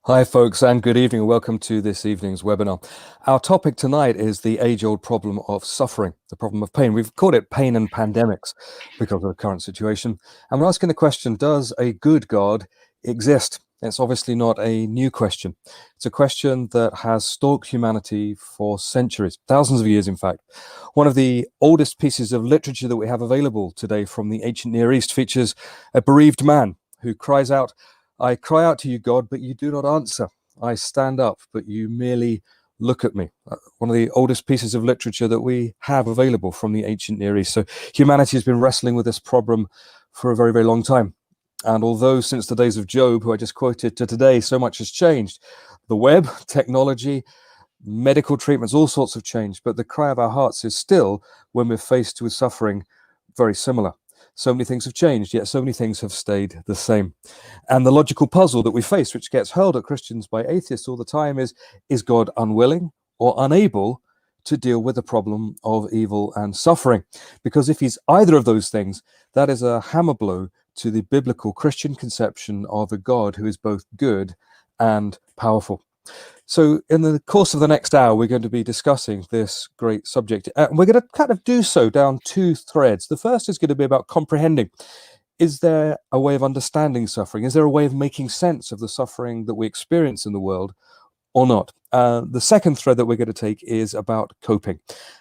Hi, folks, and good evening. Welcome to this evening's webinar. Our topic tonight is the age-old problem of suffering, the problem of pain. We've called it pain and pandemics because of the current situation. And we're asking the question, does a good God exist? It's obviously not a new question. It's a question that has stalked humanity for centuries, thousands of years, in fact. One of the oldest pieces of literature that we have available today from the ancient Near East features a bereaved man who cries out, "I cry out to you, God, but you do not answer. I stand up, but you merely look at me." One of the oldest pieces of literature that we have available from the ancient Near East. So humanity has been wrestling with this problem for a very, very long time. And although since the days of Job, who I just quoted, to today, so much has changed, the web, technology, medical treatments, all sorts have changed, but the cry of our hearts is still, when we're faced with suffering, very similar. So many things have changed, yet so many things have stayed the same. And the logical puzzle that we face, which gets hurled at Christians by atheists all the time, is God unwilling or unable to deal with the problem of evil and suffering? Because if he's either of those things, that is a hammer blow to the biblical Christian conception of a God who is both good and powerful. So in the course of the next hour, we're going to be discussing this great subject. And we're going to kind of do so down two threads. The first is going to be about comprehending. Is there a way of understanding suffering? Is there a way of making sense of the suffering that we experience in the world or not? The second thread that we're going to take is about coping.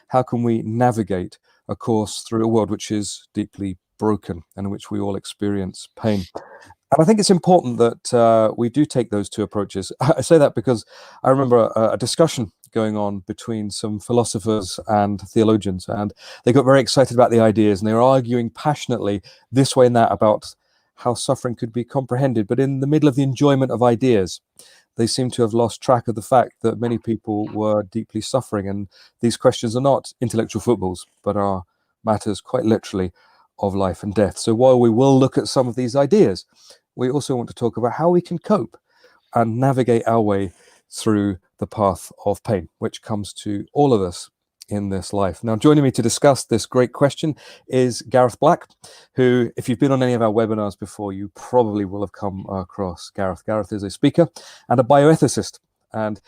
How can we navigate a course through a world which is deeply broken and in which we all experience pain? And I think it's important that we do take those two approaches. I say that because I remember a discussion going on between some philosophers and theologians, and they got very excited about the ideas, and they were arguing passionately this way and that about how suffering could be comprehended. But in the middle of the enjoyment of ideas, they seem to have lost track of the fact that many people were deeply suffering. And these questions are not intellectual footballs, but are matters quite literally of life and death. So while we will look at some of these ideas, we also want to talk about how we can cope and navigate our way through the path of pain, which comes to all of us in this life. Now, joining me to discuss this great question is Gareth Black, who, if you've been on any of our webinars before, you probably will have come across Gareth. Gareth is a speaker and a bioethicist, and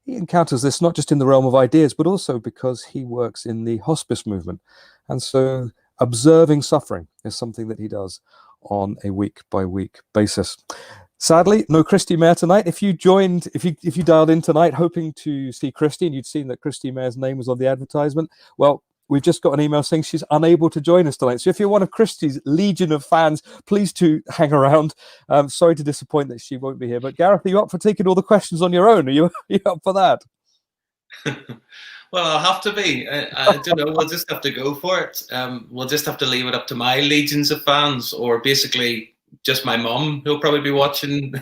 he encounters this not just in the realm of ideas, but also because he works in the hospice movement. And so observing suffering is something that he does on a week-by-week basis. Sadly, no Kristi Mair tonight. If you dialed in tonight hoping to see Kristi, and you'd seen that Kristi Mair's name was on the advertisement, well, we've just got an email saying she's unable to join us tonight. So if you're one of Kristi's legion of fans, please do hang around. Sorry to disappoint that she won't be here. But Gareth, are you up for taking all the questions on your own? Are you up for that? Well, I'll have to be. I don't know. We'll just have to go for it. We'll just have to leave it up to my legions of fans, or basically just my mum, who'll probably be watching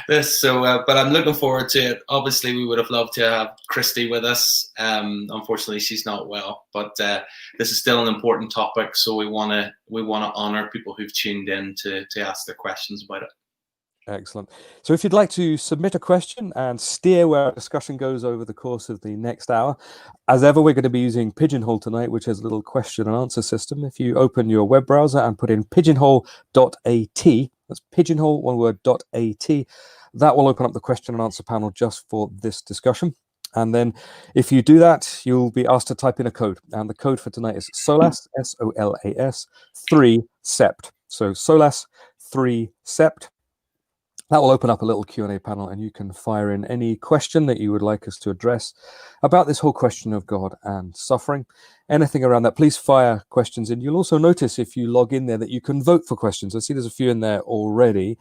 this. So, but I'm looking forward to it. Obviously, we would have loved to have Kristi with us. Unfortunately, she's not well. But this is still an important topic, so we want to honour people who've tuned in to ask their questions about it. Excellent. So if you'd like to submit a question and steer where our discussion goes over the course of the next hour, as ever, we're going to be using Pigeonhole tonight, which is a little question and answer system. If you open your web browser and put in pigeonhole.at, that's pigeonhole, one word, .at, that will open up the question and answer panel just for this discussion. And then if you do that, you'll be asked to type in a code. And the code for tonight is SOLAS, S-O-L-A-S, 3-SEPT. So SOLAS 3-SEPT. That will open up a little Q&A panel, and you can fire in any question that you would like us to address about this whole question of God and suffering. Anything around that, please fire questions in. You'll also notice if you log in there that you can vote for questions. I see there's a few in there already.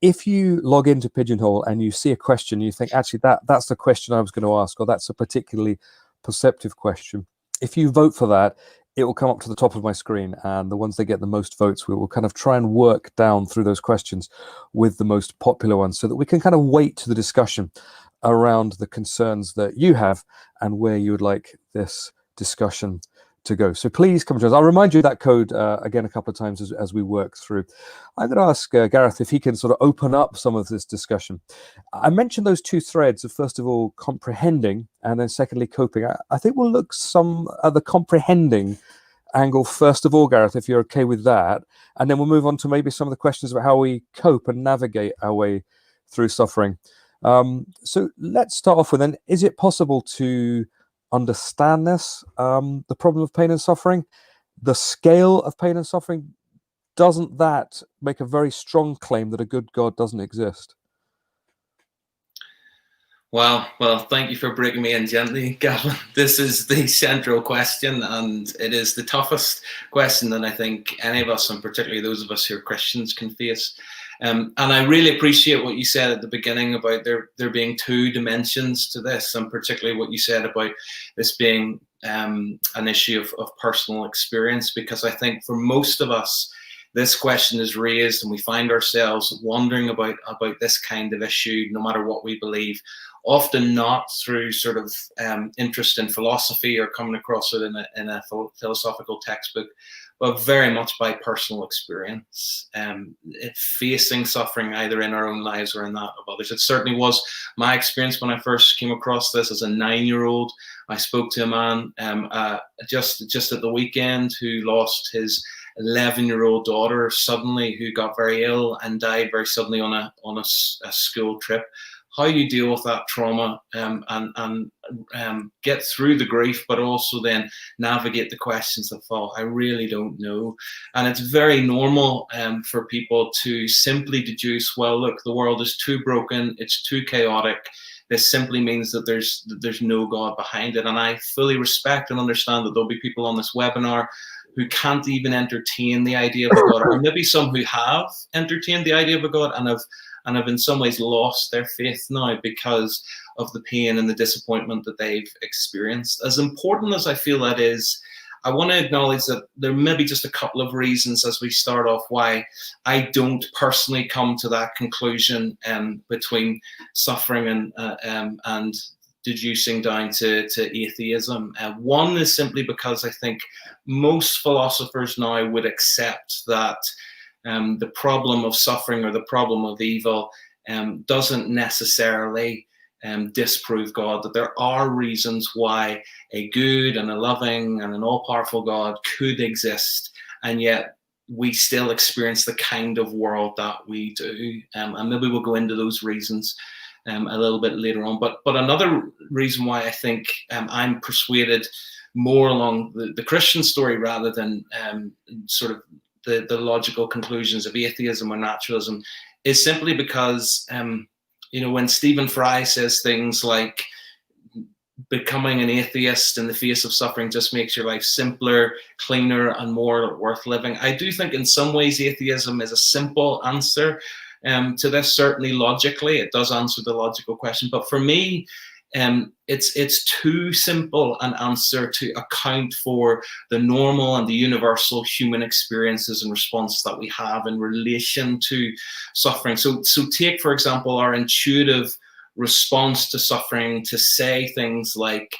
If you log into Pigeonhole and you see a question, you think, actually, that's the question I was going to ask, or that's a particularly perceptive question. If you vote for that, it will come up to the top of my screen, and the ones that get the most votes, we will kind of try and work down through those questions with the most popular ones so that we can kind of weight to the discussion around the concerns that you have and where you would like this discussion to go. So please come to us. I'll remind you of that code again a couple of times as we work through. I'm going to ask Gareth if he can sort of open up some of this discussion. I mentioned those two threads of, first of all, comprehending, and then secondly, coping. I think we'll look some at the comprehending angle first of all, Gareth, if you're okay with that, and then we'll move on to maybe some of the questions about how we cope and navigate our way through suffering. So let's start off with, then, is it possible to understand this, the problem of pain and suffering, the scale of pain and suffering? Doesn't that make a very strong claim that a good God doesn't exist? Well, thank you for breaking me in gently, Gavin. This is the central question, and it is the toughest question that I think any of us, and particularly those of us who are Christians, can face. And I really appreciate what you said at the beginning about there being two dimensions to this, and particularly what you said about this being an issue of personal experience, because I think for most of us, this question is raised and we find ourselves wondering about this kind of issue, no matter what we believe, often not through sort of interest in philosophy or coming across it in a philosophical textbook, but very much by personal experience, facing suffering either in our own lives or in that of others. It certainly was my experience when I first came across this as a 9-year-old. I spoke to a man just at the weekend who lost his 11-year-old daughter suddenly, who got very ill and died very suddenly on a school trip. How you deal with that trauma and get through the grief, but also then navigate the questions that fall, I really don't know. And it's very normal for people to simply deduce, well, look, the world is too broken, it's too chaotic. This simply means that there's no God behind it. And I fully respect and understand that there'll be people on this webinar who can't even entertain the idea of a God, or maybe some who have entertained the idea of a God and have in some ways lost their faith now because of the pain and the disappointment that they've experienced. As important as I feel that is, I want to acknowledge that there may be just a couple of reasons as we start off why I don't personally come to that conclusion between suffering and deducing down to atheism. One is simply because I think most philosophers now would accept that the problem of suffering or the problem of evil doesn't necessarily disprove God, that there are reasons why a good and a loving and an all-powerful God could exist, and yet we still experience the kind of world that we do. And maybe we'll go into those reasons a little bit later on. But another reason why I think I'm persuaded more along the Christian story rather than sort of the logical conclusions of atheism or naturalism is simply because, when Stephen Fry says things like becoming an atheist in the face of suffering just makes your life simpler, cleaner, and more worth living, I do think in some ways atheism is a simple answer to this. Certainly logically, it does answer the logical question. But for me, it's too simple an answer to account for the normal and the universal human experiences and responses that we have in relation to suffering. So take, for example, our intuitive response to suffering to say things like,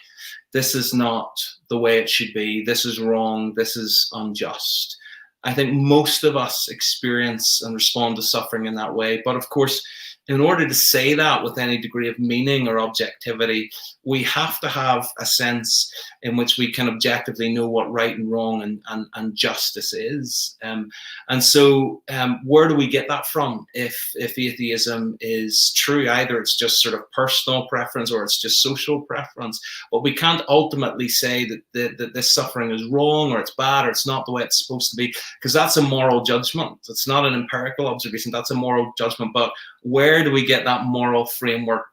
this is not the way it should be, this is wrong, this is unjust. I think most of us experience and respond to suffering in that way. But of course, in order to say that with any degree of meaning or objectivity, we have to have a sense in which we can objectively know what right and wrong and justice is. And so where do we get that from if atheism is true? Either it's just sort of personal preference or it's just social preference. But we can't ultimately say that this suffering is wrong or it's bad or it's not the way it's supposed to be, because that's a moral judgment. It's not an empirical observation, that's a moral judgment. But where do we get that moral framework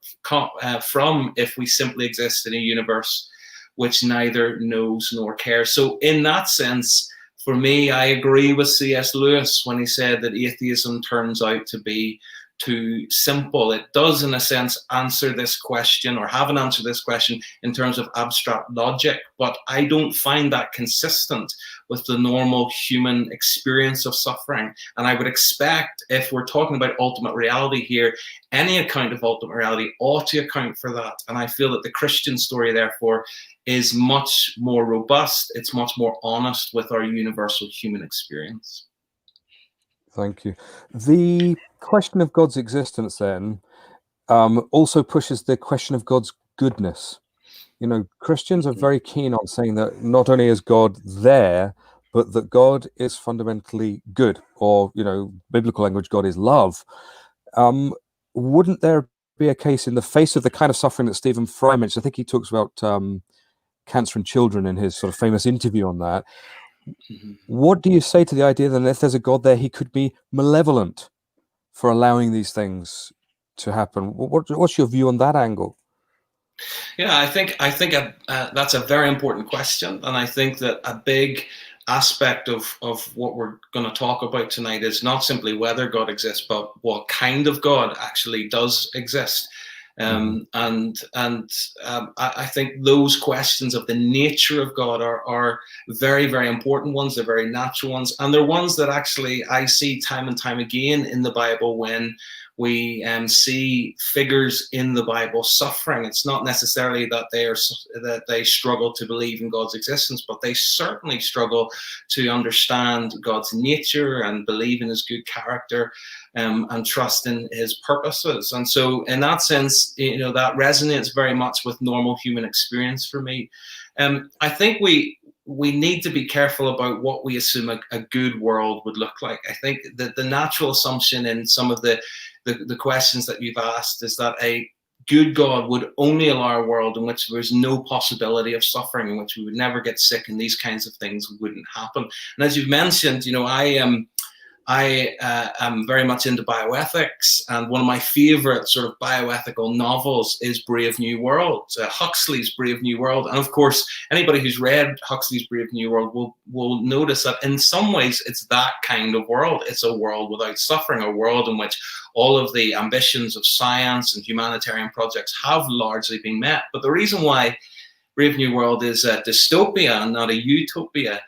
from if we simply exist in a universe which neither knows nor cares? So in that sense, for me, I agree with C.S. Lewis when he said that atheism turns out to be too simple. It does, in a sense, answer this question or have an answer to this question in terms of abstract logic, but I don't find that consistent with the normal human experience of suffering. And I would expect, if we're talking about ultimate reality here, any account of ultimate reality ought to account for that. And I feel that the Christian story, therefore, is much more robust. It's much more honest with our universal human experience. Thank you. The question of God's existence then also pushes the question of God's goodness. Christians are very keen on saying that not only is God there, but that God is fundamentally good, or, biblical language, God is love. Wouldn't there be a case in the face of the kind of suffering that Stephen Fry mentioned? I think he talks about cancer in children in his sort of famous interview on that. What do you say to the idea that if there's a God there, he could be malevolent for allowing these things to happen? What's your view on that angle? Yeah, I think that's a very important question, and I think that a big aspect of what we're going to talk about tonight is not simply whether God exists, but what kind of God actually does exist. I think those questions of the nature of God are very, very important ones. They're very natural ones, and they're ones that actually I see time and time again in the Bible when we see figures in the Bible suffering. It's not necessarily that they struggle to believe in God's existence, but they certainly struggle to understand God's nature and believe in his good character, and trust in his purposes. And so in that sense, that resonates very much with normal human experience for me. I think we need to be careful about what we assume a good world would look like. I think that the natural assumption in some of the questions that you've asked is that a good God would only allow a world in which there's no possibility of suffering, in which we would never get sick, and these kinds of things wouldn't happen. And as you've mentioned, I am very much into bioethics, and one of my favorite sort of bioethical novels is Brave New World, Huxley's Brave New World. And of course, anybody who's read Huxley's Brave New World will notice that in some ways it's that kind of world. It's a world without suffering, a world in which all of the ambitions of science and humanitarian projects have largely been met. But the reason why Brave New World is a dystopia and not a utopia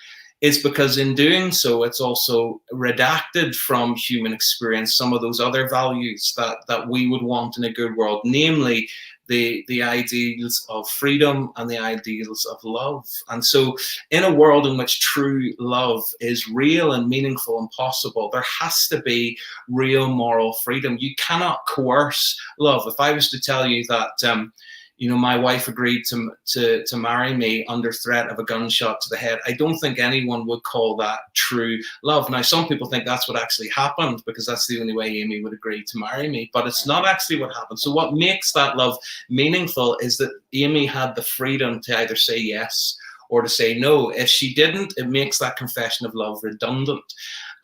is because in doing so, it's also redacted from human experience some of those other values that we would want in a good world, namely the ideals of freedom and the ideals of love. And so in a world in which true love is real and meaningful and possible, there has to be real moral freedom. You cannot coerce love. If I was to tell you that my wife agreed to marry me under threat of a gunshot to the head, I don't think anyone would call that true love. Now, some people think that's what actually happened because that's the only way Amy would agree to marry me, but it's not actually what happened. So what makes that love meaningful is that Amy had the freedom to either say yes or to say no. If she didn't, it makes that confession of love redundant.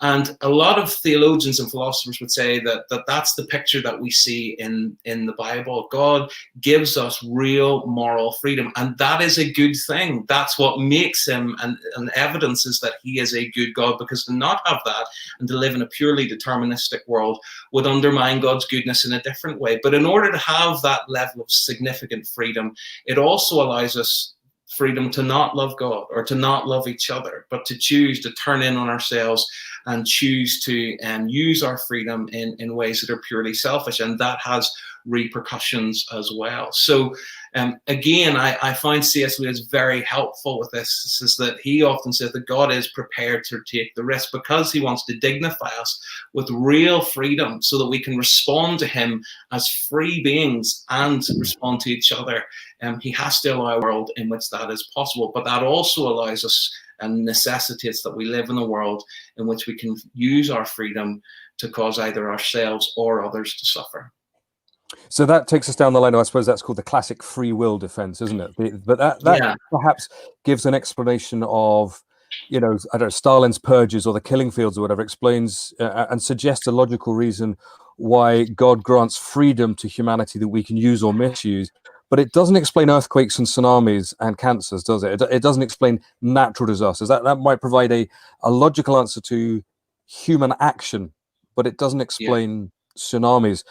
And a lot of theologians and philosophers would say that that's the picture that we see in the Bible. God gives us real moral freedom, and that is a good thing. That's what makes him, and evidence is that he is a good God, because to not have that and to live in a purely deterministic world would undermine God's goodness in a different way. But in order to have that level of significant freedom, it also allows us freedom to not love God or to not love each other, but to choose to turn in on ourselves and choose to use our freedom in ways that are purely selfish, and that has repercussions as well. So again, I find C.S. Lewis very helpful with this. Is that he often says that God is prepared to take the risk because he wants to dignify us with real freedom so that we can respond to him as free beings and respond to each other. He has to allow a world in which that is possible, but that also allows us and necessitates that we live in a world in which we can use our freedom to cause either ourselves or others to suffer. So that takes us down the line. I suppose that's called the classic free will defense, isn't it? But that perhaps gives an explanation of, I don't know, Stalin's purges or the killing fields or whatever, explains and suggests a logical reason why God grants freedom to humanity that we can use or misuse. But it doesn't explain earthquakes and tsunamis and cancers, does it? It doesn't explain natural disasters. That might provide a logical answer to human action, but it doesn't explain tsunamis.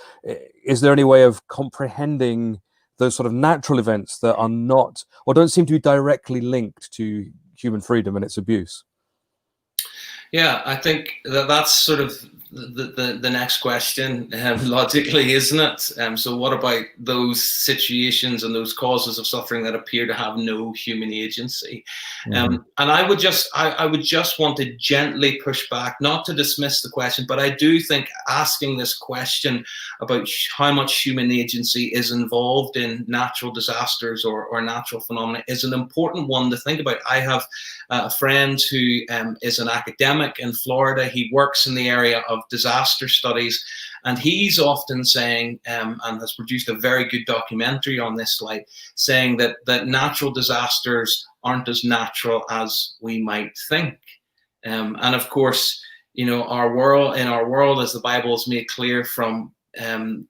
Is there any way of comprehending those sort of natural events that are not, or don't seem to be directly linked to human freedom and its abuse? Yeah, I think that's sort of the next question, logically, isn't it? So what about those situations and those causes of suffering that appear to have no human agency? And I would just want to gently push back, not to dismiss the question, but I do think asking this question about how much human agency is involved in natural disasters or natural phenomena is an important one to think about. I have a friend who is an academic in Florida. He works in the area of of disaster studies, and he's often saying, and has produced a very good documentary on this, like saying that natural disasters aren't as natural as we might think. And of course, you know, in our world, as the Bible has made clear from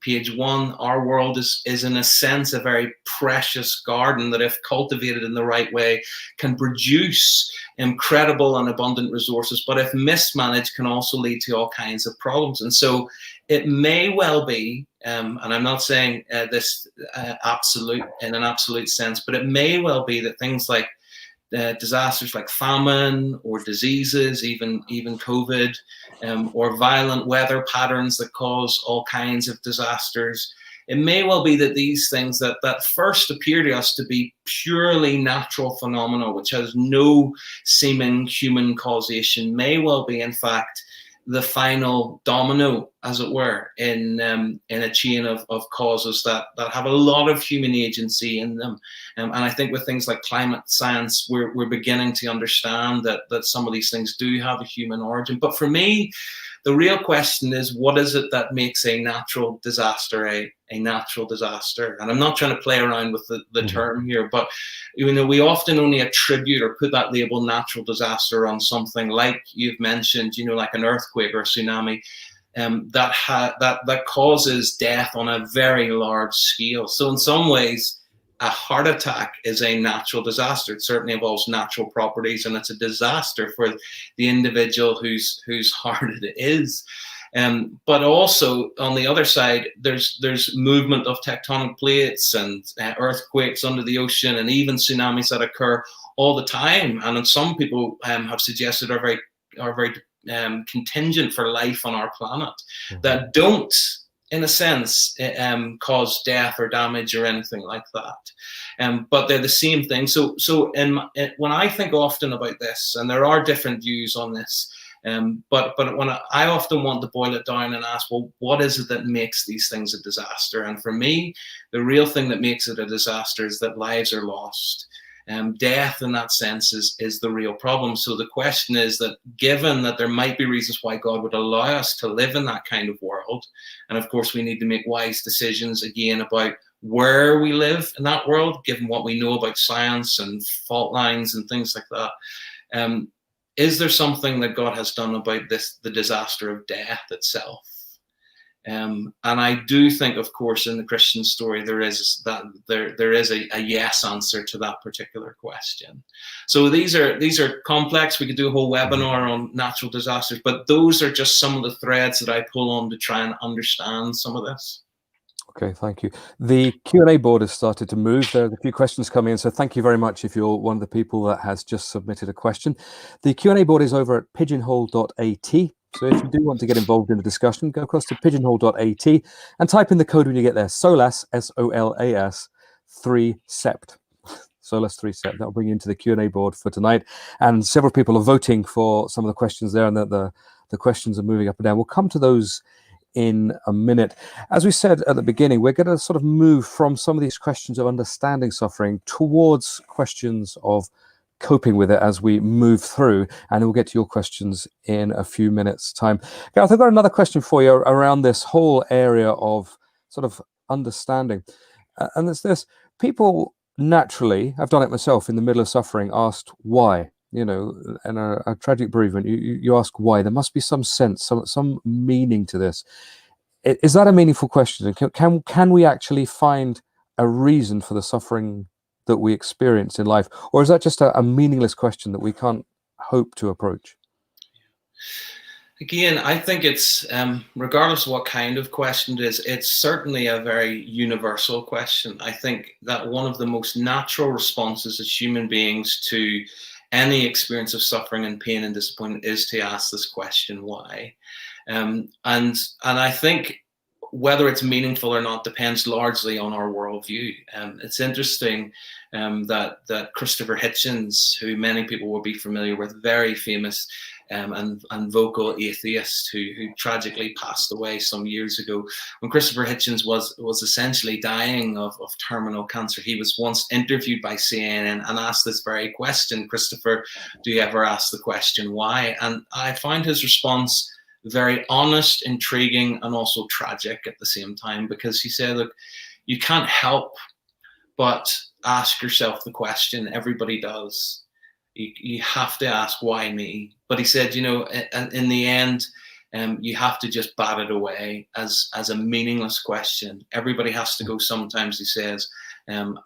page 1, our world is in a sense a very precious garden that, if cultivated in the right way, can produce incredible and abundant resources, but if mismanaged can also lead to all kinds of problems. And so it may well be, and I'm not saying this absolute in an absolute sense, but it may well be that things like disasters like famine or diseases, even COVID, or violent weather patterns that cause all kinds of disasters. It may well be that these things that first appear to us to be purely natural phenomena, which has no seeming human causation, may well be, in fact, the final domino, as it were, in a chain of causes that have a lot of human agency in them. And I think with things like climate science, we're beginning to understand that some of these things do have a human origin. But for me, the real question is, what is it that makes a natural disaster a natural disaster? And I'm not trying to play around with the term here, but you know, we often only attribute or put that label natural disaster on something like you've mentioned, you know, like an earthquake or a tsunami, that causes death on a very large scale. So in some ways, a heart attack is a natural disaster. It certainly involves natural properties, and it's a disaster for the individual whose heart it is. But also on the other side, there's movement of tectonic plates and earthquakes under the ocean, and even tsunamis that occur all the time, and some people have suggested are very contingent for life on our planet, that don't, in a sense, cause death or damage or anything like that. But they're the same thing. So when I think often about this, and there are different views on this, but when I often want to boil it down and ask, well, what is it that makes these things a disaster? And for me, the real thing that makes it a disaster is that lives are lost. Death, in that sense, is the real problem. So the question is that, given that there might be reasons why God would allow us to live in that kind of world, and of course we need to make wise decisions again about where we live in that world, given what we know about science and fault lines and things like that. Is there something that God has done about the disaster of death itself? And I do think, of course, in the Christian story, there is a yes answer to that particular question. So these are complex. We could do a whole webinar on natural disasters, but those are just some of the threads that I pull on to try and understand some of this. Okay, thank you. The Q&A board has started to move. There's a few questions coming in, so thank you very much if you're one of the people that has just submitted a question. The Q&A board is over at pigeonhole.at. So if you do want to get involved in the discussion, go across to pigeonhole.at and type in the code when you get there, SOLAS, S-O-L-A-S, 3-SEPT. SOLAS 3-SEPT. That'll bring you into the Q&A board for tonight. And several people are voting for some of the questions there, and the questions are moving up and down. We'll come to those in a minute. As we said at the beginning, we're going to sort of move from some of these questions of understanding suffering towards questions of coping with it as we move through, and we'll get to your questions in a few minutes' time. Gareth, I've got another question for you around this whole area of sort of understanding, and it's this: people naturally, I've done it myself in the middle of suffering, asked why. You know, in a tragic bereavement, you ask why. There must be some sense, some meaning to this. Is that a meaningful question? Can we actually find a reason for the suffering that we experience in life, or is that just a meaningless question that we can't hope to approach? Again, I think it's, regardless of what kind of question it is, it's certainly a very universal question. I think that one of the most natural responses as human beings to any experience of suffering and pain and disappointment is to ask this question, why? And I think whether it's meaningful or not depends largely on our worldview. It's interesting that Christopher Hitchens, who many people will be familiar with, very famous and vocal atheist who tragically passed away some years ago. When Christopher Hitchens was essentially dying of terminal cancer, he was once interviewed by CNN and asked this very question: Christopher, do you ever ask the question why? And I found his response very honest, intriguing, and also tragic at the same time, because he said, look, you can't help but ask yourself the question. Everybody does. You have to ask, why me? But he said, in the end, you have to just bat it away as a meaningless question. Everybody has to go sometimes, he says, and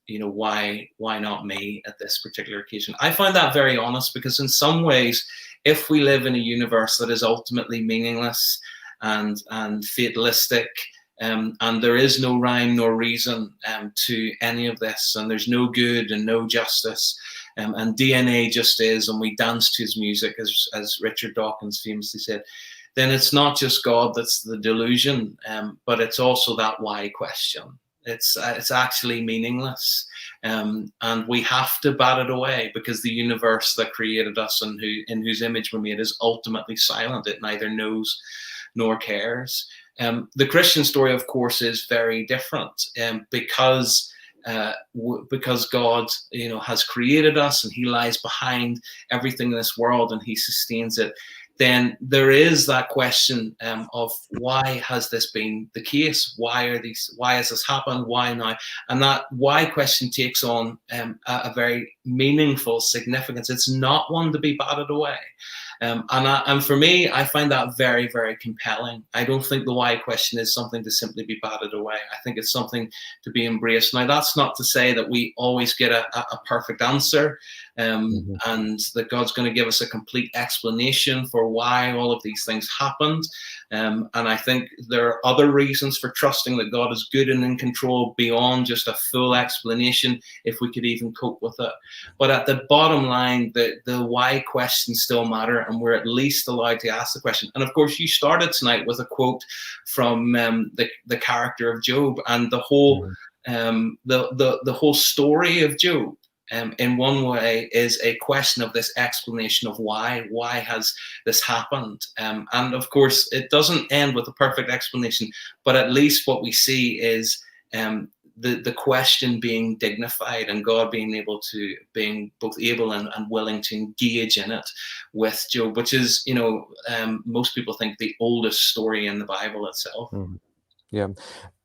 why not me at this particular occasion? I find that very honest, because in some ways, if we live in a universe that is ultimately meaningless and fatalistic, and there is no rhyme nor reason to any of this, and there's no good and no justice, and DNA just is, and we dance to his music, as Richard Dawkins famously said, then it's not just God that's the delusion, but it's also that why question. It's actually meaningless, and we have to bat it away, because the universe that created us and in whose image we're made is ultimately silent. It neither knows nor cares. The Christian story, of course, is very different, because God, has created us, and he lies behind everything in this world, and he sustains it. Then there is that question of why has this been the case? Why has this happened? Why now? And that why question takes on a very meaningful significance. It's not one to be batted away. And for me, I find that very, very compelling. I don't think the why question is something to simply be batted away. I think it's something to be embraced. Now, that's not to say that we always get a perfect answer, and that God's going to give us a complete explanation for why all of these things happened. And I think there are other reasons for trusting that God is good and in control beyond just a full explanation, if we could even cope with it. But at the bottom line, the why questions still matter, and we're at least allowed to ask the question. And of course, you started tonight with a quote from the character of Job, and the whole the whole story of Job. In one way is a question of this explanation of why has this happened, and of course it doesn't end with a perfect explanation, but at least what we see is the question being dignified, and God being both able and willing to engage in it with Job, which is most people think the oldest story in the Bible itself. Yeah.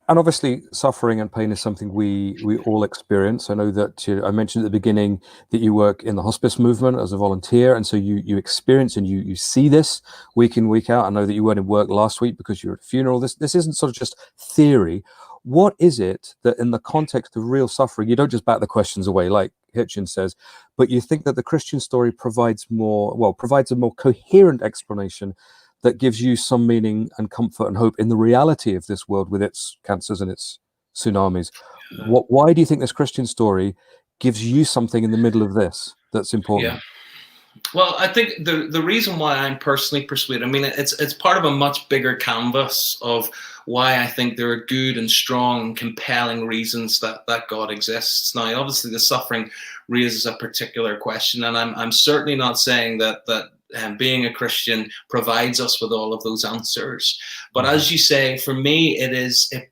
And obviously, suffering and pain is something we all experience. I know that I mentioned at the beginning that you work in the hospice movement as a volunteer, and so you experience and you see this week in, week out. I know that you weren't in work last week because you were at a funeral. This isn't sort of just theory. What is it that, in the context of real suffering, you don't just bat the questions away, like Hitchens says, but you think that the Christian story provides a more coherent explanation that gives you some meaning and comfort and hope in the reality of this world with its cancers and its tsunamis? Why do you think this Christian story gives you something in the middle of this that's important? Yeah. Well, I think the reason why I'm personally persuaded, I mean, it's part of a much bigger canvas of why I think there are good and strong, compelling reasons that God exists. Now, obviously, the suffering raises a particular question, and I'm certainly not saying that being a Christian provides us with all of those answers. But as you say, for me,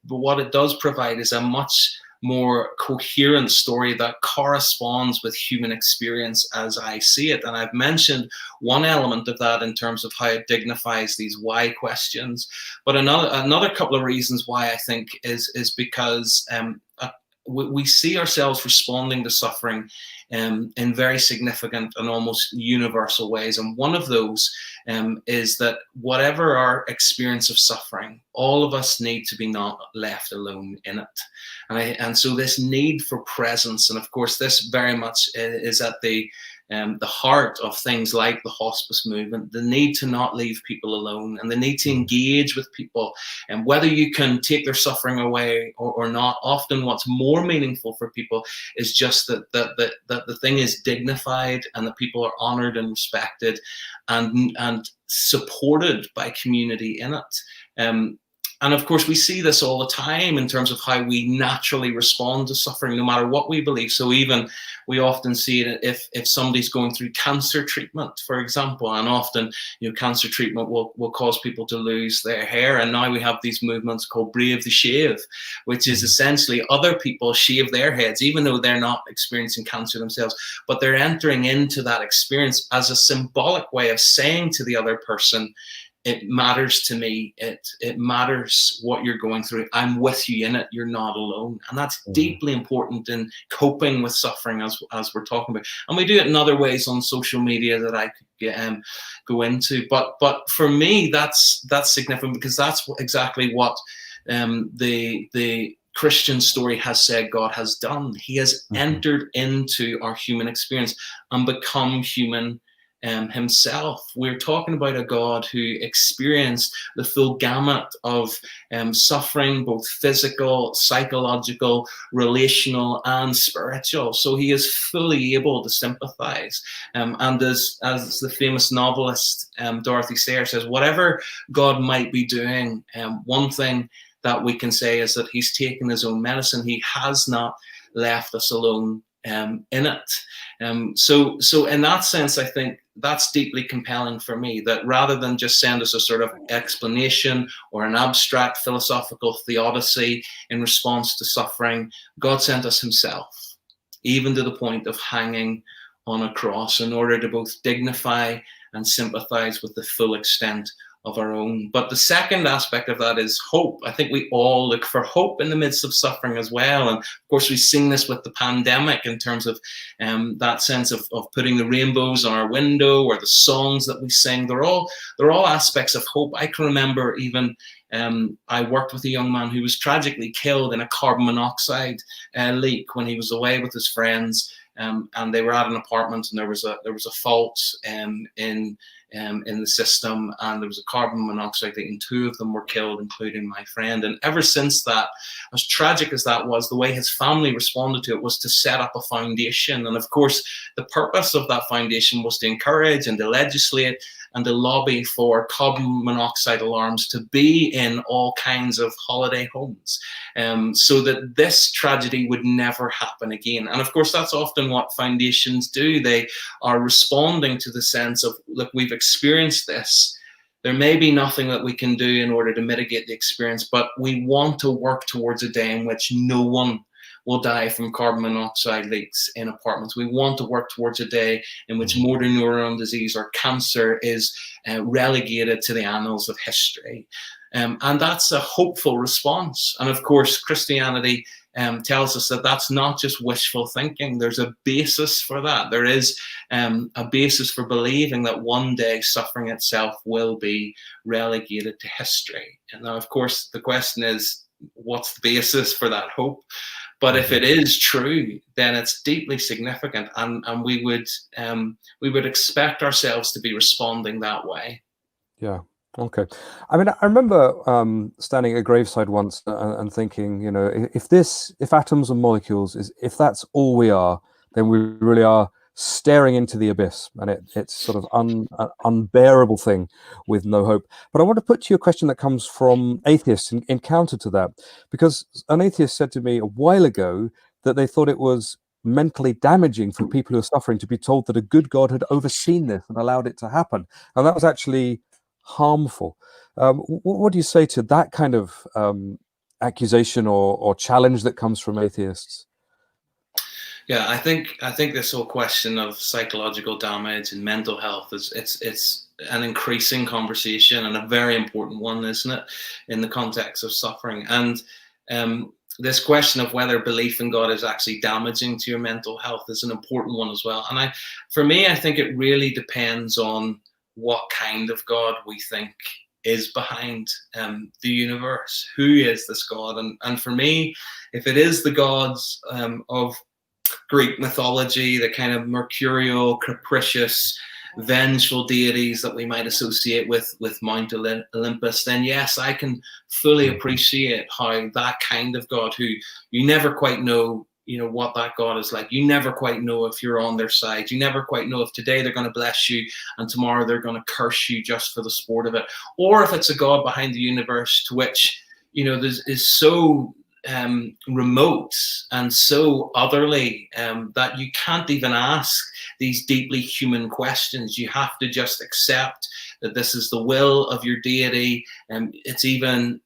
what it does provide is a much more coherent story that corresponds with human experience as I see it. And I've mentioned one element of that in terms of how it dignifies these why questions. But another couple of reasons why I think is because we see ourselves responding to suffering in very significant and almost universal ways. And one of those is that whatever our experience of suffering, all of us need to be not left alone in it. And so this need for presence, and of course this very much is at the heart of things like the hospice movement, the need to not leave people alone, and the need to engage with people. And whether you can take their suffering away or not, often what's more meaningful for people is just that the thing is dignified, and that people are honored and respected and supported by community in it. And of course, we see this all the time in terms of how we naturally respond to suffering, no matter what we believe. So even we often see it if somebody's going through cancer treatment, for example, and often, cancer treatment will cause people to lose their hair. And now we have these movements called Brave the Shave, which is essentially other people shave their heads, even though they're not experiencing cancer themselves, but they're entering into that experience as a symbolic way of saying to the other person, it matters to me. It matters what you're going through. I'm with you in it. You're not alone. And that's deeply important in coping with suffering, as we're talking about. And we do it in other ways on social media that I could go into. But for me, that's significant, because that's exactly what the Christian story has said God has done. He has entered into our human experience and become human himself. We're talking about a God who experienced the full gamut of suffering, both physical, psychological, relational, and spiritual. So he is fully able to sympathize. And as the famous novelist Dorothy Sayre says, whatever God might be doing, one thing that we can say is that he's taken his own medicine. He has not left us alone in it. So in that sense, I think that's deeply compelling for me, that rather than just send us a sort of explanation or an abstract philosophical theodicy in response to suffering, God sent us himself, even to the point of hanging on a cross, in order to both dignify and sympathize with the full extent of our own. But the second aspect of that is hope. I think we all look for hope in the midst of suffering as well. And of course, we've seen this with the pandemic in terms of that sense of putting the rainbows on our window, or the songs that we sing. They're all aspects of hope. I can remember even I worked with a young man who was tragically killed in a carbon monoxide leak when he was away with his friends. And they were at an apartment, and there was a fault in the system, and there was a carbon monoxide leak, and two of them were killed, including my friend. And ever since that, as tragic as that was, the way his family responded to it was to set up a foundation. And of course, the purpose of that foundation was to encourage and to legislate and to lobby for carbon monoxide alarms to be in all kinds of holiday homes, so that this tragedy would never happen again. And of course, that's often what foundations do. They are responding to the sense of, look, we've experienced this. There may be nothing that we can do in order to mitigate the experience, but we want to work towards a day in which no one will die from carbon monoxide leaks in apartments. We want to work towards a day in which motor neuron disease or cancer is relegated to the annals of history. And that's a hopeful response. And of course, Christianity tells us that that's not just wishful thinking. There's a basis for that. There is a basis for believing that one day suffering itself will be relegated to history. And now, of course, the question is, what's the basis for that hope? But if it is true, then it's deeply significant, and we would expect ourselves to be responding that way. Yeah. Okay. I mean, I remember standing at a graveside once and thinking, if atoms and molecules if that's all we are, then we really are staring into the abyss, and it's sort of an unbearable thing with no hope. But I want to put to you a question that comes from atheists in counter to that, because an atheist said to me a while ago that they thought it was mentally damaging for people who are suffering to be told that a good God had overseen this and allowed it to happen, and that was actually harmful. What do you say to that kind of accusation or challenge that comes from atheists? Yeah, I think this whole question of psychological damage and mental health it's an increasing conversation, and a very important one, isn't it, in the context of suffering. And this question of whether belief in God is actually damaging to your mental health is an important one as well. And for me, I think it really depends on what kind of God we think is behind the universe. Who is this God? And for me, if it is the gods of Greek mythology, the kind of mercurial, capricious, vengeful deities that we might associate with Mount Olympus, then yes, I can fully appreciate how that kind of God, who you never quite know, what that God is like. You never quite know if you're on their side. You never quite know if today they're going to bless you and tomorrow they're going to curse you just for the sport of it. Or if it's a God behind the universe to which is so remote and so otherly that you can't even ask these deeply human questions. You have to just accept that this is the will of your deity, and it's even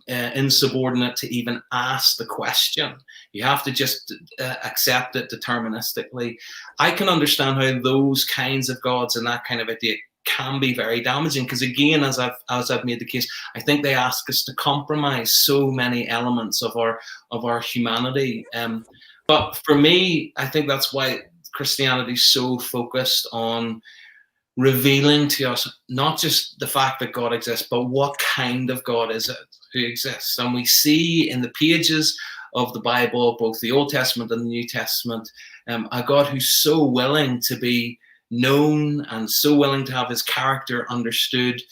insubordinate to even ask the question. You have to just accept it deterministically. I can understand how those kinds of gods and that kind of idea can be very damaging, because again, as I've made the case, I think they ask us to compromise so many elements of our humanity. But for me, I think that's why Christianity is so focused on revealing to us not just the fact that God exists, but what kind of God is it who exists. And we see in the pages of the Bible, both the Old Testament and the New Testament, a God who's so willing to be known and so willing to have his character understood,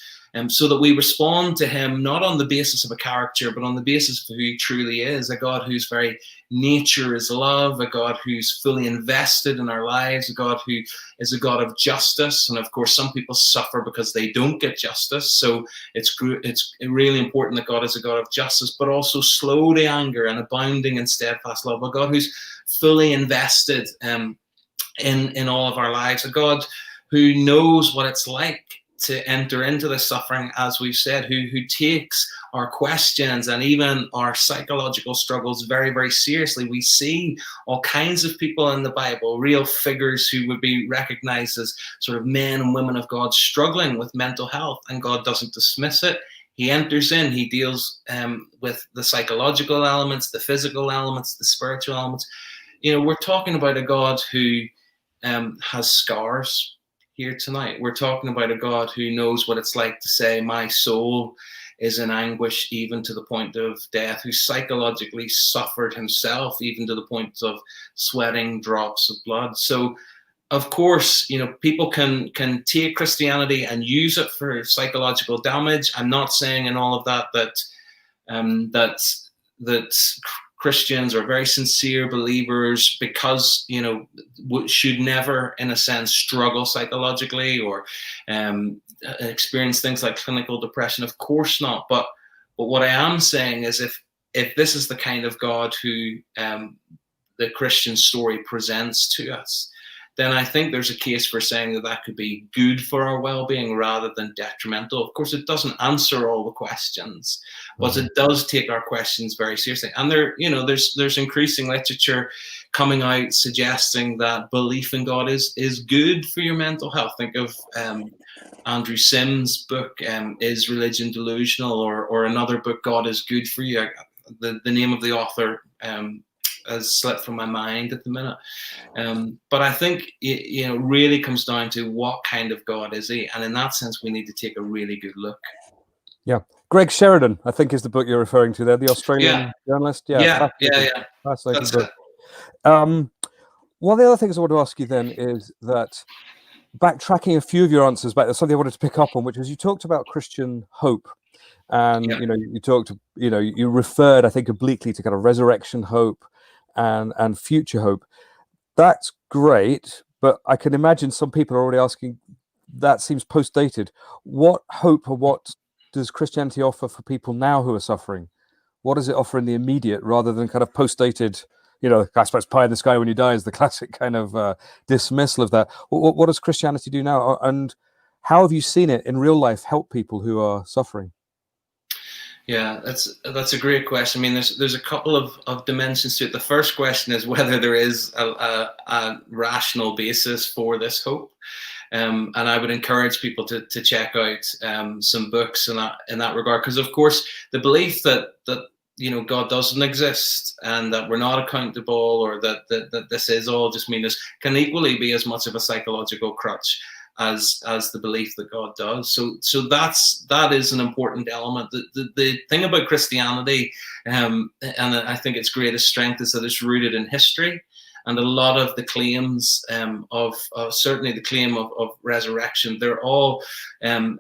so that we respond to him not on the basis of a character, but on the basis of who he truly is, a God whose very nature is love, a God who's fully invested in our lives, a God who is a God of justice. And of course, some people suffer because they don't get justice. So it's really important that God is a God of justice, but also slow to anger and abounding in steadfast love, a God who's fully invested in all of our lives, a God who knows what it's like to enter into the suffering, as we've said, who takes our questions and even our psychological struggles very, very seriously. We see all kinds of people in the Bible, real figures who would be recognized as sort of men and women of God struggling with mental health, and God doesn't dismiss it. He enters in, he deals with the psychological elements, the physical elements, the spiritual elements. We're talking about a God who has scars here tonight. We're talking about a God who knows what it's like to say, my soul is in anguish even to the point of death, who psychologically suffered himself even to the point of sweating drops of blood. So of course, people can take Christianity and use it for psychological damage. I'm not saying in all of that Christians are very sincere believers because, should never, in a sense, struggle psychologically or experience things like clinical depression. Of course not. But what I am saying is if this is the kind of God who the Christian story presents to us, then I think there's a case for saying that could be good for our well-being rather than detrimental. Of course, it doesn't answer all the questions, but it does take our questions very seriously. And there's increasing literature coming out suggesting that belief in God is good for your mental health. Think of Andrew Sims' book, Is Religion Delusional? Or another book, God is Good for You. The name of the author has slipped from my mind at the minute. But I think it really comes down to what kind of God is he? And in that sense, we need to take a really good look. Yeah. Greg Sheridan, I think, is the book you're referring to there, the Australian journalist. Yeah. Fascinating book. One of the other things I want to ask you then is that, backtracking a few of your answers back, there's something I wanted to pick up on, which was you talked about Christian hope. And, you talked, you referred, I think, obliquely to kind of resurrection hope and future hope. That's great, but I can imagine some people are already asking, that seems post-dated. What hope or what does Christianity offer for people now who are suffering? What does it offer in the immediate rather than kind of post-dated, I suppose pie in the sky when you die is the classic kind of dismissal of that. What does Christianity do now? And how have you seen it in real life help people who are suffering? Yeah, that's a great question. I mean, there's a couple of dimensions to it. The first question is whether there is a rational basis for this hope. And I would encourage people to check out some books in that regard, because of course the belief that God doesn't exist and that we're not accountable, or that this is all just meanness, can equally be as much of a psychological crutch as the belief that God does. So that is an important element. The thing about Christianity, and I think its greatest strength, is that it's rooted in history. And a lot of the claims of certainly the claim of resurrection, they're all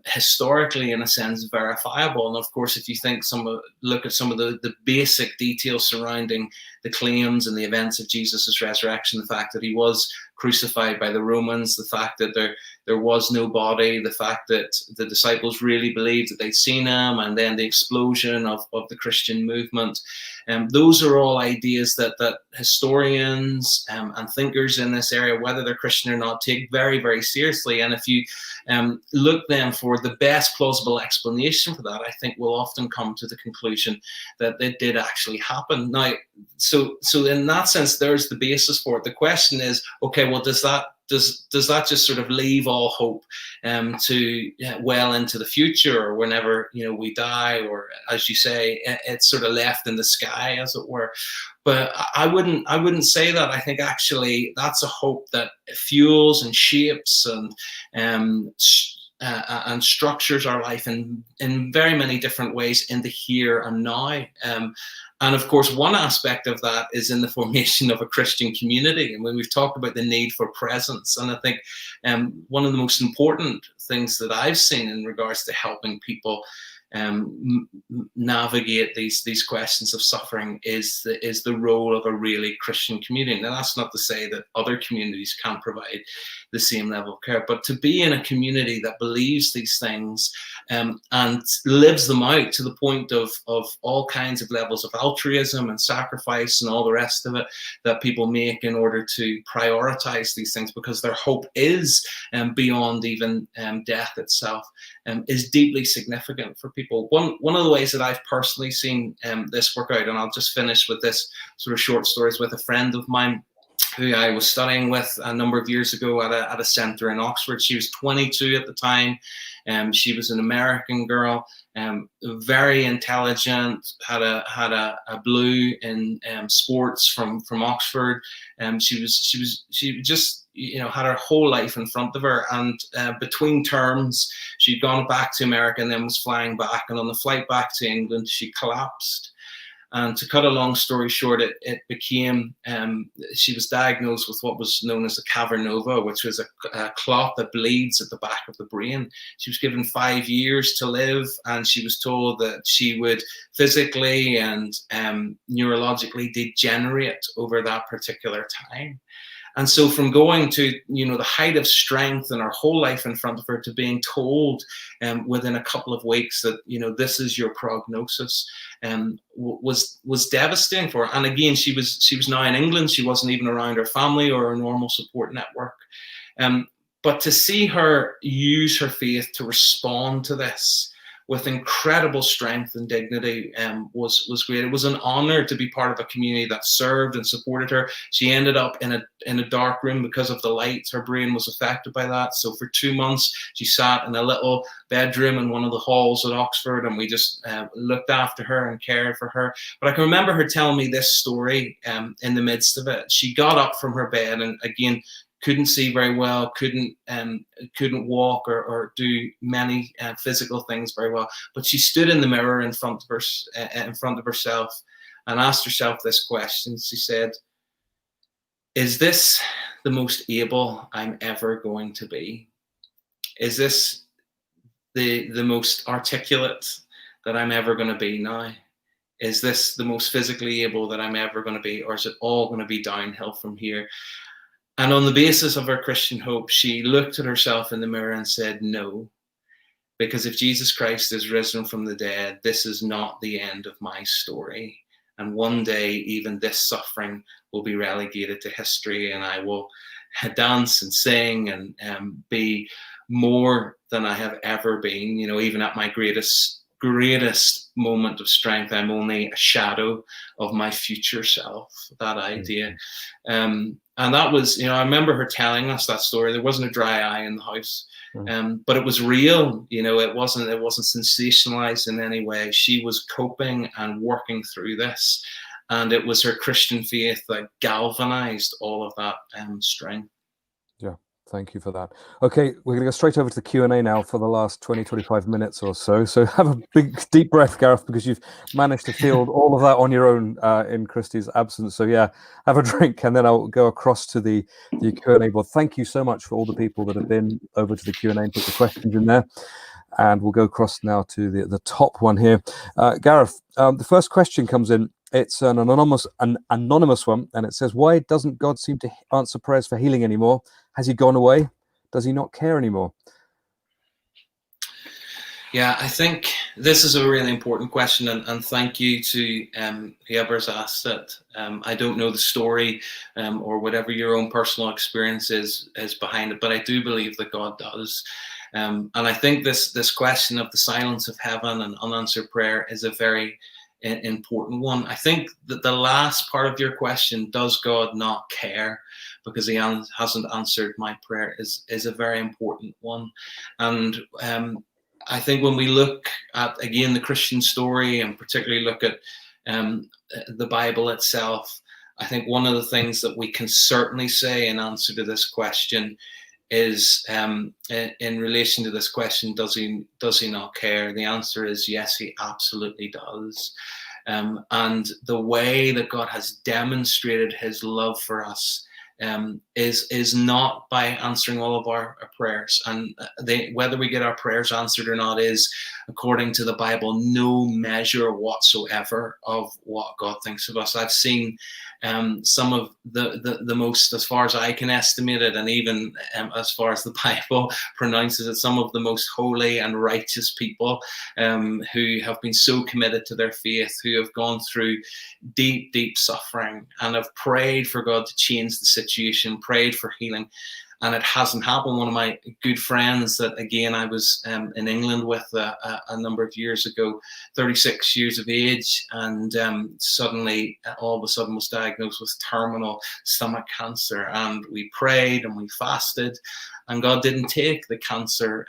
historically, in a sense, verifiable. And of course, if you look at some of the basic details surrounding the claims and the events of Jesus' resurrection, the fact that he was crucified by the Romans, the fact that there was no body, the fact that the disciples really believed that they'd seen him, and then the explosion of the Christian movement. Those are all ideas that historians and thinkers in this area, whether they're Christian or not, take very, very seriously. And if you look then for the best plausible explanation for that, I think we'll often come to the conclusion that it did actually happen. Now, so in that sense, there's the basis for it. The question is, okay, well, does that just sort of leave all hope to well into the future, or whenever we die, or as you say, it's sort of left in the sky, as it were? But I wouldn't say that. I think actually that's a hope that fuels and shapes and structures our life in very many different ways in the here and now. And of course, one aspect of that is in the formation of a Christian community. And when we've talked about the need for presence, and I think one of the most important things that I've seen in regards to helping people navigate these questions of suffering is the role of a really Christian community. Now, that's not to say that other communities can't provide the same level of care, but to be in a community that believes these things and lives them out to the point of all kinds of levels of altruism and sacrifice and all the rest of it that people make in order to prioritize these things, because their hope is beyond even death itself, is deeply significant for people. One of the ways that I've personally seen this work out, and I'll just finish with this sort of short stories, with a friend of mine who I was studying with a number of years ago at a centre in Oxford. She was 22 at the time. She was an American girl, very intelligent, had a blue in sports from Oxford. She just had her whole life in front of her, and between terms she'd gone back to America and then was flying back, and on the flight back to England she collapsed. And to cut a long story short, it became, she was diagnosed with what was known as a cavernova, which was a clot that bleeds at the back of the brain. She was given 5 years to live, and she was told that she would physically and neurologically degenerate over that particular time. And so from going to, the height of strength and her whole life in front of her, to being told within a couple of weeks that, this is your prognosis, was devastating for her. And again, she was now in England. She wasn't even around her family or her normal support network. But to see her use her faith to respond to this with incredible strength and dignity was great. It was an honor to be part of a community that served and supported her. She ended up in a dark room because of the lights. Her brain was affected by that. So for 2 months, she sat in a little bedroom in one of the halls at Oxford, and we just looked after her and cared for her. But I can remember her telling me this story in the midst of it. She got up from her bed and, again, couldn't see very well, couldn't walk or do many physical things very well. But she stood in the mirror in front of herself and asked herself this question. She said, "Is this the most able I'm ever going to be? Is this the most articulate that I'm ever going to be now? Is this the most physically able that I'm ever going to be? Or is it all going to be downhill from here?" And on the basis of her Christian hope, she looked at herself in the mirror and said, "No, because if Jesus Christ is risen from the dead, this is not the end of my story. And one day, even this suffering will be relegated to history, and I will dance and sing and be more than I have ever been. Even at my greatest moment of strength, I'm only a shadow of my future self." That idea. And that was, I remember her telling us that story. There wasn't a dry eye in the house, but it was real. It wasn't sensationalized in any way. She was coping and working through this, and it was her Christian faith that galvanized all of that strength. Yeah. Thank you for that. Okay, we're going to go straight over to the Q&A now for the last 20-25 minutes or so. So have a big, deep breath, Gareth, because you've managed to field all of that on your own in Kristi's absence. So yeah, have a drink, and then I'll go across to the Q&A board. Thank you so much for all the people that have been over to the Q&A and put the questions in there. And we'll go across now to the top one here. Gareth, the first question comes in. It's an anonymous one, and it says, "Why doesn't God seem to answer prayers for healing anymore? Has he gone away? Does he not care anymore?" Yeah, I think this is a really important question, and thank you to whoever's asked it. I don't know the story or whatever your own personal experience is behind it, but I do believe that God does. And I think this question of the silence of heaven and unanswered prayer is a very important one. I think that the last part of your question, does God not care because he hasn't answered my prayer, is a very important one. And I think when we look at, again, the Christian story, and particularly look at the Bible itself, I think one of the things that we can certainly say in answer to this question is, in relation to this question, does he not care? The answer is yes, he absolutely does. And the way that God has demonstrated his love for us is not by answering all of our prayers. And whether we get our prayers answered or not is, according to the Bible, no measure whatsoever of what God thinks of us. I've seen some of the most, as far as I can estimate it, and even as far as the Bible pronounces it, some of the most holy and righteous people who have been so committed to their faith, who have gone through deep suffering and have prayed for God to change the situation, prayed for healing, and it hasn't happened. One of my good friends that, again, I was in England with a number of years ago, 36 years of age, and suddenly, all of a sudden, was diagnosed with terminal stomach cancer. And we prayed and we fasted, and God didn't take the cancer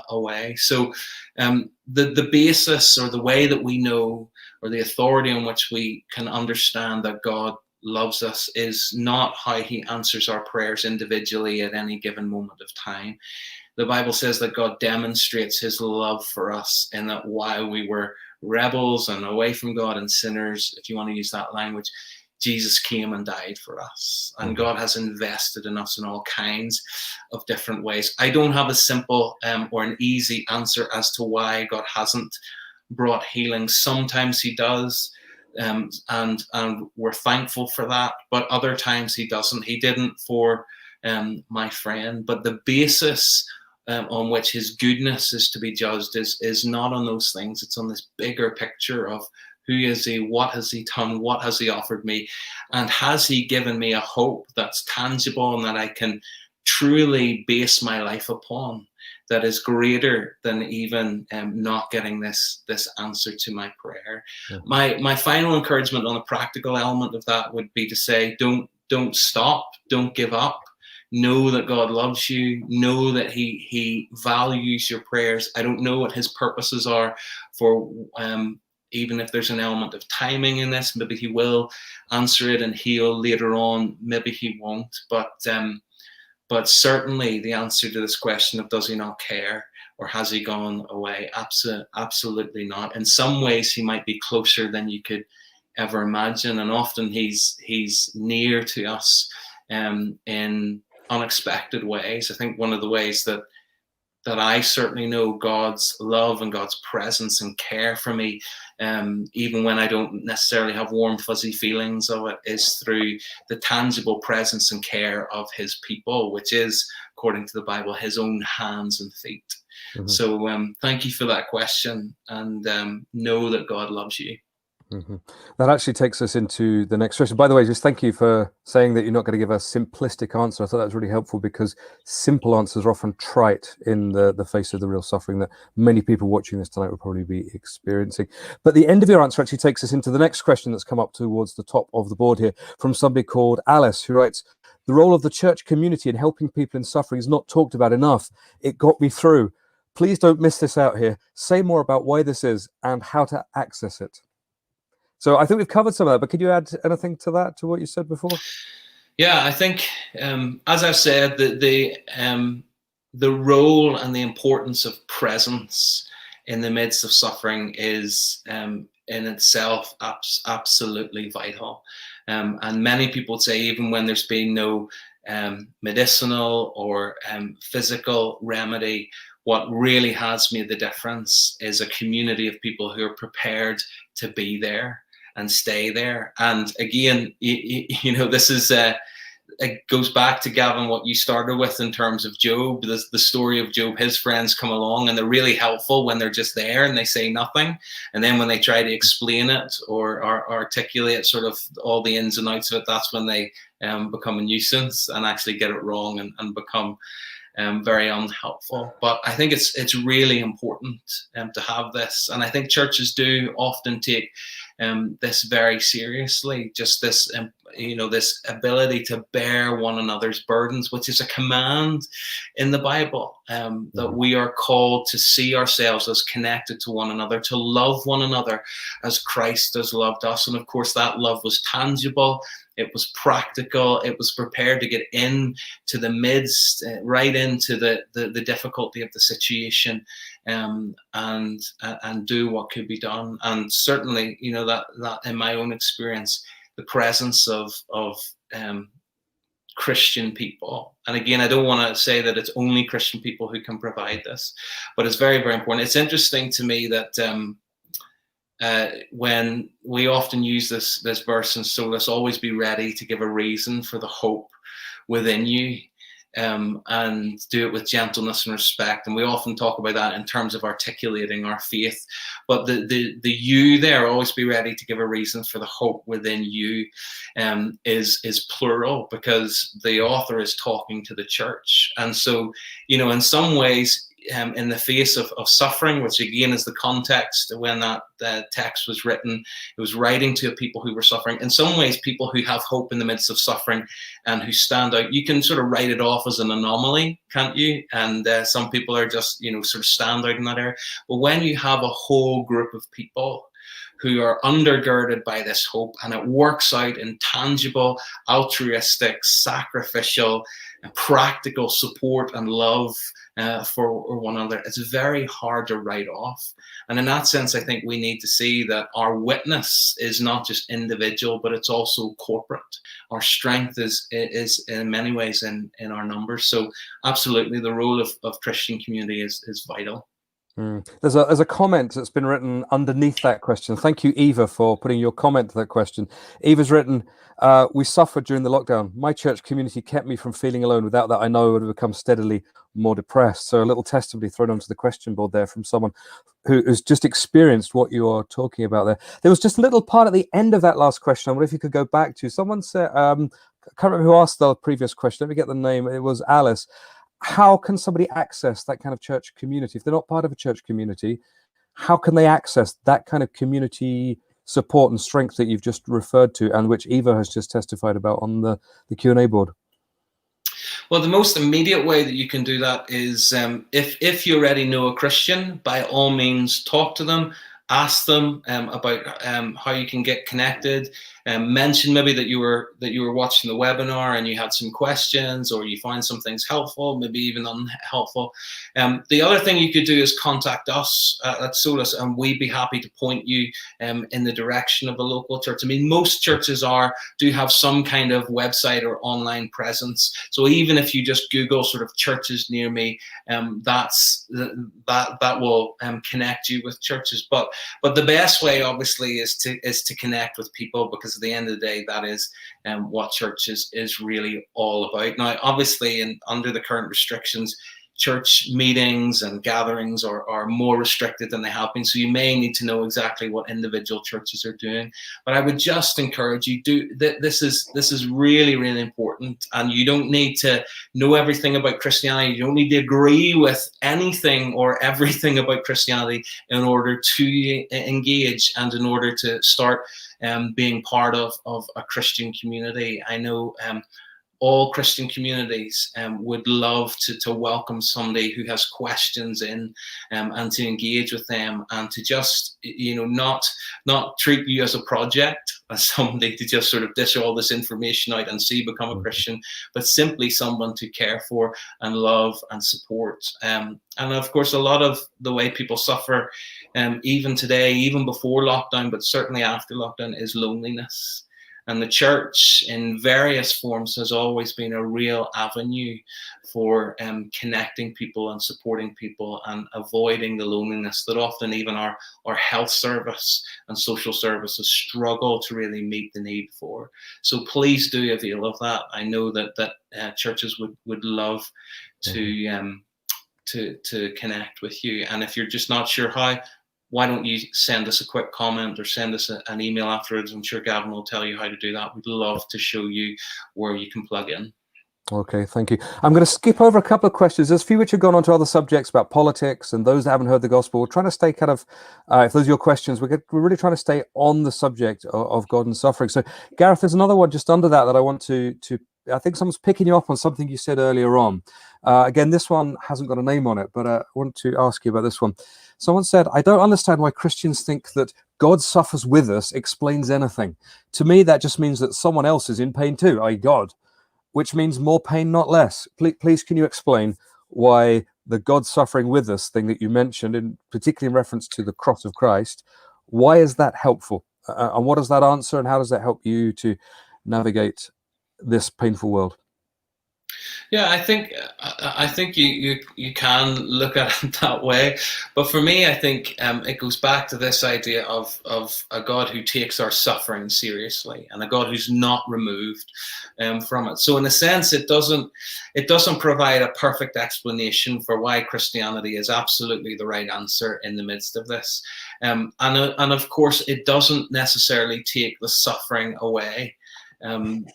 away. So the basis, or the way that we know, or the authority on which we can understand that God loves us, is not how he answers our prayers individually at any given moment of time. The Bible says that God demonstrates his love for us in that while we were rebels and away from God and sinners, if you want to use that language, Jesus came and died for us. And God has invested in us in all kinds of different ways. I don't have a simple or an easy answer as to why God hasn't brought healing. Sometimes he does. And we're thankful for that, but other times he doesn't. He didn't for my friend, but the basis on which his goodness is to be judged is not on those things. It's on this bigger picture of who is he, what has he done, what has he offered me, and has he given me a hope that's tangible and that I can truly base my life upon, that is greater than even not getting this answer to my prayer. My final encouragement on the practical element of that would be to say, don't stop, don't give up. Know that God loves you. Know that he values your prayers. I don't know what his purposes are for even if there's an element of timing in this. Maybe he will answer it and heal later on. Maybe he won't. But certainly the answer to this question of does he not care, or has he gone away? Absolutely not. In some ways, he might be closer than you could ever imagine. And often he's near to us in unexpected ways. I think one of the ways that I certainly know God's love and God's presence and care for me, even when I don't necessarily have warm, fuzzy feelings of it, is through the tangible presence and care of his people, which is, according to the Bible, his own hands and feet. Mm-hmm. So thank you for that question, and know that God loves you. Mm-hmm. That actually takes us into the next question. By the way, just thank you for saying that you're not going to give a simplistic answer. I thought that was really helpful, because simple answers are often trite in the face of the real suffering that many people watching this tonight will probably be experiencing. But the end of your answer actually takes us into the next question that's come up towards the top of the board here, from somebody called Alice, who writes, "The role of the church community in helping people in suffering is not talked about enough. It got me through. Please don't miss this out here. Say more about why this is and how to access it." So I think we've covered some of that, but could you add anything to that, to what you said before? Yeah, I think, as I've said, the role and the importance of presence in the midst of suffering is in itself absolutely vital. And many people say, even when there's been no medicinal or physical remedy, what really has made the difference is a community of people who are prepared to be there and stay there. And again, you know, this is it goes back to, Gavin, what you started with in terms of Job, the story of Job. His friends come along and they're really helpful when they're just there and they say nothing. And then when they try to explain it or articulate sort of all the ins and outs of it, that's when they become a nuisance and actually get it wrong and become very unhelpful. But I think it's really important to have this. And I think churches do often take this very seriously, just this you know, this ability to bear one another's burdens, which is a command in the Bible, that we are called to see ourselves as connected to one another, to love one another as Christ has loved us. And of course, that love was tangible. It was practical. It was prepared to get into the midst, right into the difficulty of the situation, and do what could be done. And certainly, you know, that in my own experience, the presence of Christian people. And again, I don't want to say that it's only Christian people who can provide this, but it's very, very important. It's interesting to me that when we often use this verse in Solus, always be ready to give a reason for the hope within you, and do it with gentleness and respect. And we often talk about that in terms of articulating our faith. But the you there, always be ready to give a reason for the hope within you, is plural, because the author is talking to the church. And so, you know, in some ways, in the face of suffering, which again is the context when that text was written, it was writing to people who were suffering. In some ways, people who have hope in the midst of suffering and who stand out, you can sort of write it off as an anomaly, can't you? And some people are just, you know, sort of stand out in that area. But when you have a whole group of people who are undergirded by this hope, and it works out in tangible, altruistic, sacrificial, practical support and love for one another, it's very hard to write off. And in that sense, I think we need to see that our witness is not just individual, but it's also corporate. Our strength is in many ways in our numbers. So absolutely, the role of Christian community is vital. There's a comment that's been written underneath that question. Thank you, Eva, for putting your comment to that question. Eva's written, we suffered during the lockdown. My church community kept me from feeling alone. Without that, I know I would have become steadily more depressed. So a little testimony thrown onto the question board there from someone who has just experienced what you are talking about there. There was just a little part at the end of that last question. I wonder if you could go back to. Someone said, I can't remember who asked the previous question. Let me get the name. It was Alice. How can somebody access that kind of church community? If they're not part of a church community, how can they access that kind of community support and strength that you've just referred to, and which Eva has just testified about on the Q&A board? Well, the most immediate way that you can do that is if you already know a Christian, by all means, talk to them, ask them about how you can get connected. Mention maybe that you were watching the webinar and you had some questions, or you find some things helpful, maybe even unhelpful. The other thing you could do is contact us at Solus, and we'd be happy to point you in the direction of a local church. I mean, most churches do have some kind of website or online presence. So even if you just Google sort of churches near me, that will connect you with churches. But the best way, obviously, is to connect with people, because at the end of the day, that is what church is really all about. Now, obviously, under the current restrictions, church meetings and gatherings are more restricted than they have been. So you may need to know exactly what individual churches are doing. But I would just encourage you, this is really, really important. And you don't need to know everything about Christianity. You don't need to agree with anything or everything about Christianity in order to engage and in order to start being part of a Christian community. I know all Christian communities would love to welcome somebody who has questions in, and to engage with them, and to just, you know, not treat you as a project, as somebody to just sort of dish all this information out and see become a Christian, but simply someone to care for and love and support. And of course, a lot of the way people suffer, even today, even before lockdown, but certainly after lockdown, is loneliness. And the church in various forms has always been a real avenue for connecting people and supporting people and avoiding the loneliness that often even our health service and social services struggle to really meet the need for. So please do avail of that. I know that churches would love to connect with you. And if you're just not sure how, why don't you send us a quick comment or send us an email afterwards? I'm sure Gavin will tell you how to do that. We'd love to show you where you can plug in. Okay, thank you. I'm going to skip over a couple of questions. There's a few which have gone on to other subjects about politics and those that haven't heard the gospel. We're trying to stay kind of, if those are your questions, we're really trying to stay on the subject of God and suffering. So, Gareth, there's another one just under that I want to I think someone's picking you up on something you said earlier on. Again, this one hasn't got a name on it, but I want to ask you about this one. Someone said, I don't understand why Christians think that God suffers with us explains anything. To me, that just means that someone else is in pain too, i.e. God, which means more pain, not less. Please, can you explain why the God suffering with us thing that you mentioned, and particularly in reference to the cross of Christ, why is that helpful? And what does that answer, and how does that help you to navigate this painful world? Yeah, I think you can look at it that way, but for me, I think it goes back to this idea of a God who takes our suffering seriously and a God who's not removed from it. So in a sense, it doesn't provide a perfect explanation for why Christianity is absolutely the right answer in the midst of this, and of course, it doesn't necessarily take the suffering away.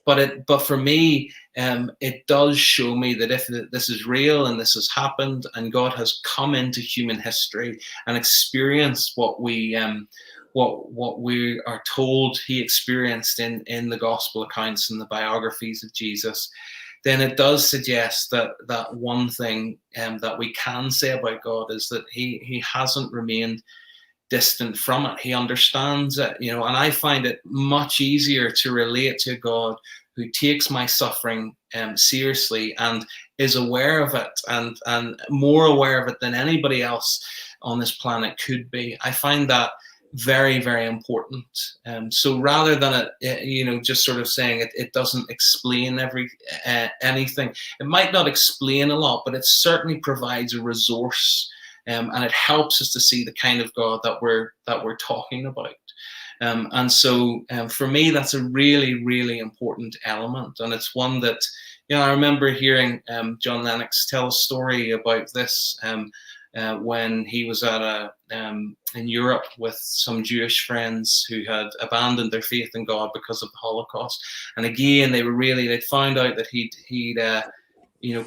But for me, it does show me that if this is real and this has happened and God has come into human history and experienced what we are told he experienced in the gospel accounts and the biographies of Jesus, then it does suggest that one thing that we can say about God is that he hasn't remained distant from it. He understands it, and I find it much easier to relate to a God who takes my suffering seriously and is aware of it and more aware of it than anybody else on this planet could be. I find that very, very important. So rather than it, just sort of saying it doesn't explain anything, it might not explain a lot, but it certainly provides a resource. And it helps us to see the kind of God that we're talking about. And so for me, that's a really, really important element. And it's one that, I remember hearing John Lennox tell a story about this when he was in Europe with some Jewish friends who had abandoned their faith in God because of the Holocaust. And again, they'd found out that he'd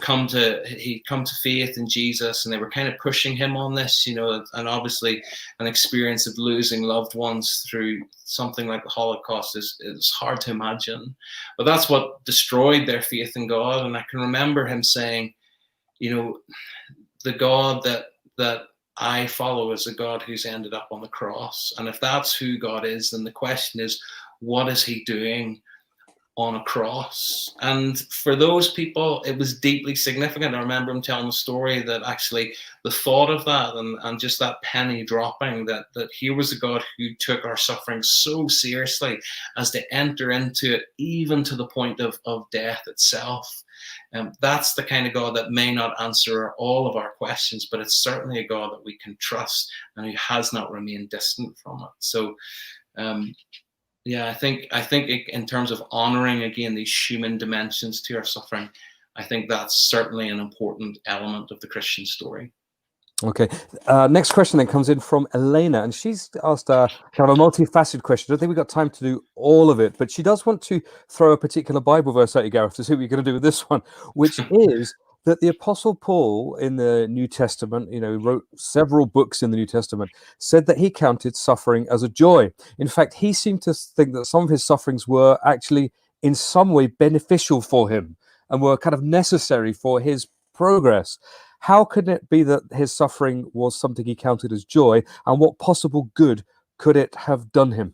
come to faith in Jesus, and they were kind of pushing him on this, and obviously an experience of losing loved ones through something like the Holocaust is hard to imagine, but that's what destroyed their faith in God. And I can remember him saying, the God that I follow is a God who's ended up on the cross. And if that's who God is, then the question is, what is he doing on a cross? And for those people, it was deeply significant. I remember him telling the story that actually the thought of that and just that penny dropping, that here was a God who took our suffering so seriously as to enter into it, even to the point of death itself. That's the kind of God that may not answer all of our questions, but it's certainly a God that we can trust and who has not remained distant from it. So yeah, I think in terms of honoring, again, these human dimensions to our suffering, I think that's certainly an important element of the Christian story. Okay. Next question then comes in from Elena, and she's asked kind of a multifaceted question. I don't think we've got time to do all of it, but she does want to throw a particular Bible verse at you, Gareth, to see what you're going to do with this one, which is that the Apostle Paul in the New Testament, wrote several books in the New Testament, said that he counted suffering as a joy. In fact, he seemed to think that some of his sufferings were actually in some way beneficial for him and were kind of necessary for his progress. How could it be that his suffering was something he counted as joy, and what possible good could it have done him?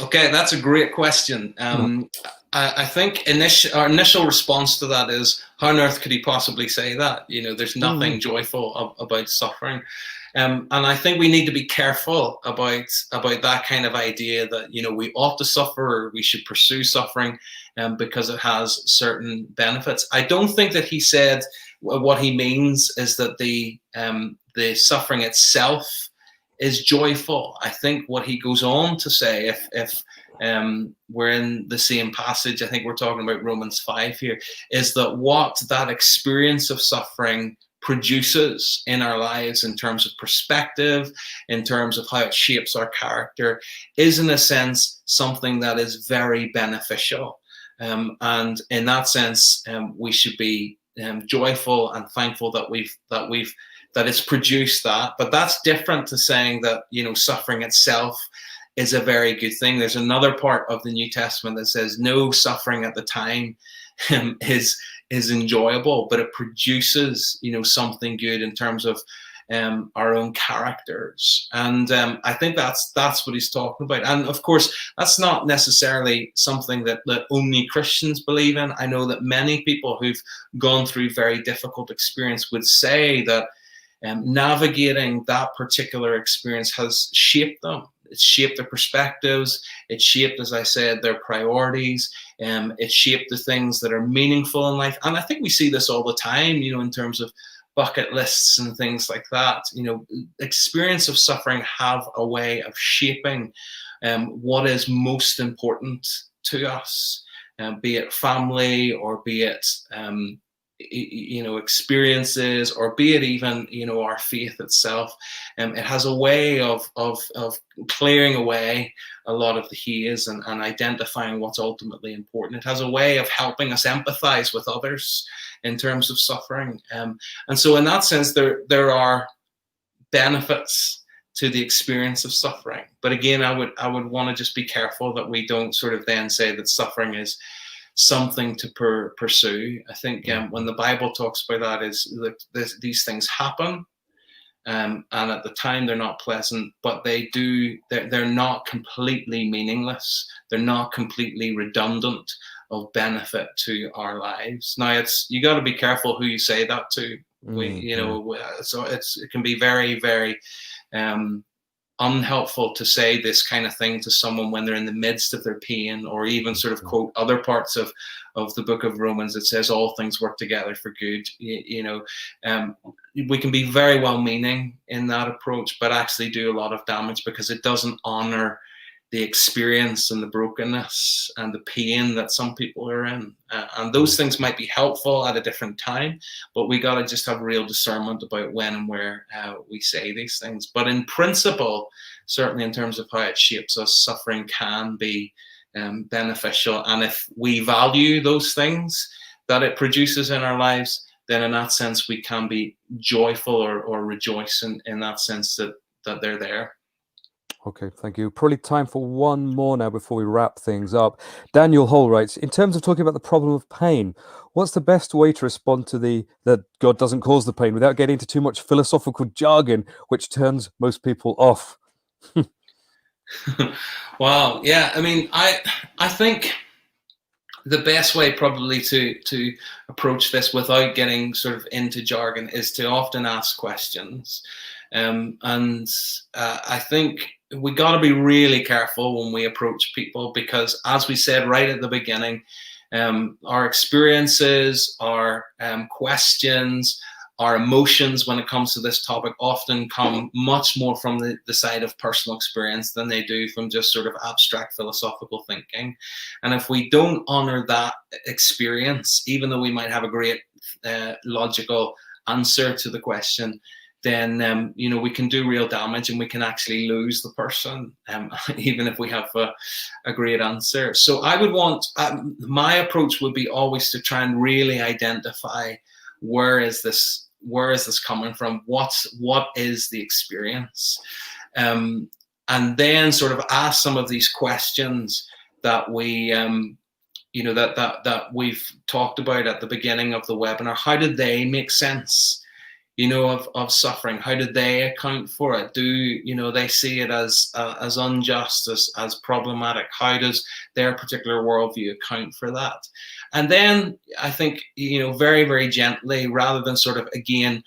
Okay, that's a great question. I think our initial response to that is, how on earth could he possibly say that? There's nothing joyful about suffering. And I think we need to be careful about that kind of idea that, you know, we ought to suffer or we should pursue suffering because it has certain benefits. I don't think that he said what he means is that the suffering itself is joyful. I think what he goes on to say, if we're in the same passage, I think we're talking about Romans 5 here, is that what that experience of suffering produces in our lives in terms of perspective, in terms of how it shapes our character, is in a sense something that is very beneficial. And in that sense, we should be joyful and thankful that it's produced that. But that's different to saying that, you know, suffering itself is a very good thing. There's another part of the New Testament that says no suffering at the time is enjoyable, but it produces, you know, something good in terms of our own characters. And I think that's what he's talking about. And of course, that's not necessarily something that only Christians believe in. I know that many people who've gone through very difficult experience would say that navigating that particular experience has shaped them. It's shaped their perspectives. It's shaped, as I said, their priorities. It's shaped the things that are meaningful in life. And I think we see this all the time, you know, in terms of bucket lists and things like that. You know, experience of suffering have a way of shaping what is most important to us, be it family or be it you know, experiences, or be it even, you know, our faith itself. It has a way of clearing away a lot of the haze and identifying what's ultimately important. It has a way of helping us empathize with others in terms of suffering. And so in that sense, there are benefits to the experience of suffering. But again, I would want to just be careful that we don't sort of then say that suffering is something to pursue. I think when the Bible talks about that, is that these things happen, and at the time they're not pleasant, but they're not completely meaningless. They're not completely redundant of benefit to our lives. Now, you got to be careful who you say that to. So it can be very, very unhelpful to say this kind of thing to someone when they're in the midst of their pain, or even sort of quote other parts of the book of Romans that says all things work together for good. We can be very well-meaning in that approach, but actually do a lot of damage because it doesn't honor the experience and the brokenness and the pain that some people are in. And those things might be helpful at a different time, but we got to just have real discernment about when and where we say these things. But in principle, certainly in terms of how it shapes us, suffering can be beneficial. And if we value those things that it produces in our lives, then in that sense, we can be joyful or rejoice in that sense that they're there. Okay, thank you. Probably time for one more now before we wrap things up. Daniel Hull writes, in terms of talking about the problem of pain, what's the best way to respond to that God doesn't cause the pain without getting into too much philosophical jargon, which turns most people off? Wow. Yeah. I mean, I think the best way probably to approach this without getting sort of into jargon is to often ask questions. And I think we got to be really careful when we approach people, because as we said right at the beginning, our experiences, our questions, our emotions when it comes to this topic often come much more from the side of personal experience than they do from just sort of abstract philosophical thinking. And if we don't honor that experience, even though we might have a great logical answer to the question, then we can do real damage, and we can actually lose the person, even if we have a great answer. So I would want, my approach would be always to try and really identify where is this coming from, what is the experience, and then sort of ask some of these questions that we that we've talked about at the beginning of the webinar. How did they make sense of suffering? How did they account for it? Do they see it as unjust, as problematic? How does their particular worldview account for that? And then I think very, very gently, rather than sort of again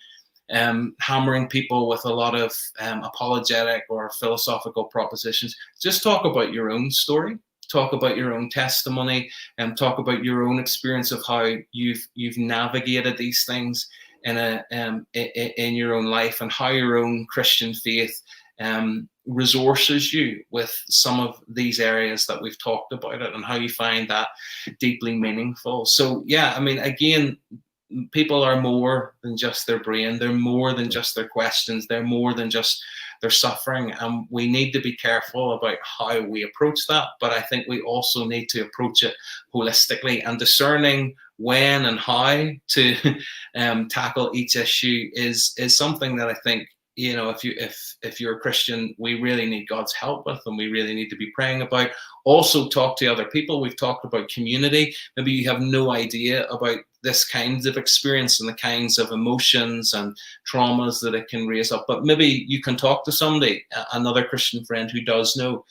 hammering people with a lot of apologetic or philosophical propositions. Just talk about your own story, talk about your own testimony, and talk about your own experience of how you've navigated these things in your own life, and how your own Christian faith resources you with some of these areas that we've talked about it, and how you find that deeply meaningful. So yeah, I mean, again, people are more than just their brain. They're more than just their questions. They're more than just their suffering. And we need to be careful about how we approach that. But I think we also need to approach it holistically, and discerning when and how to tackle each issue is something that I think, you know, if you're a Christian, we really need God's help with, and we really need to be praying about. Also talk to other people. We've talked about community. Maybe you have no idea about this kind of experience and the kinds of emotions and traumas that it can raise up, but maybe you can talk to somebody, another Christian friend who does know.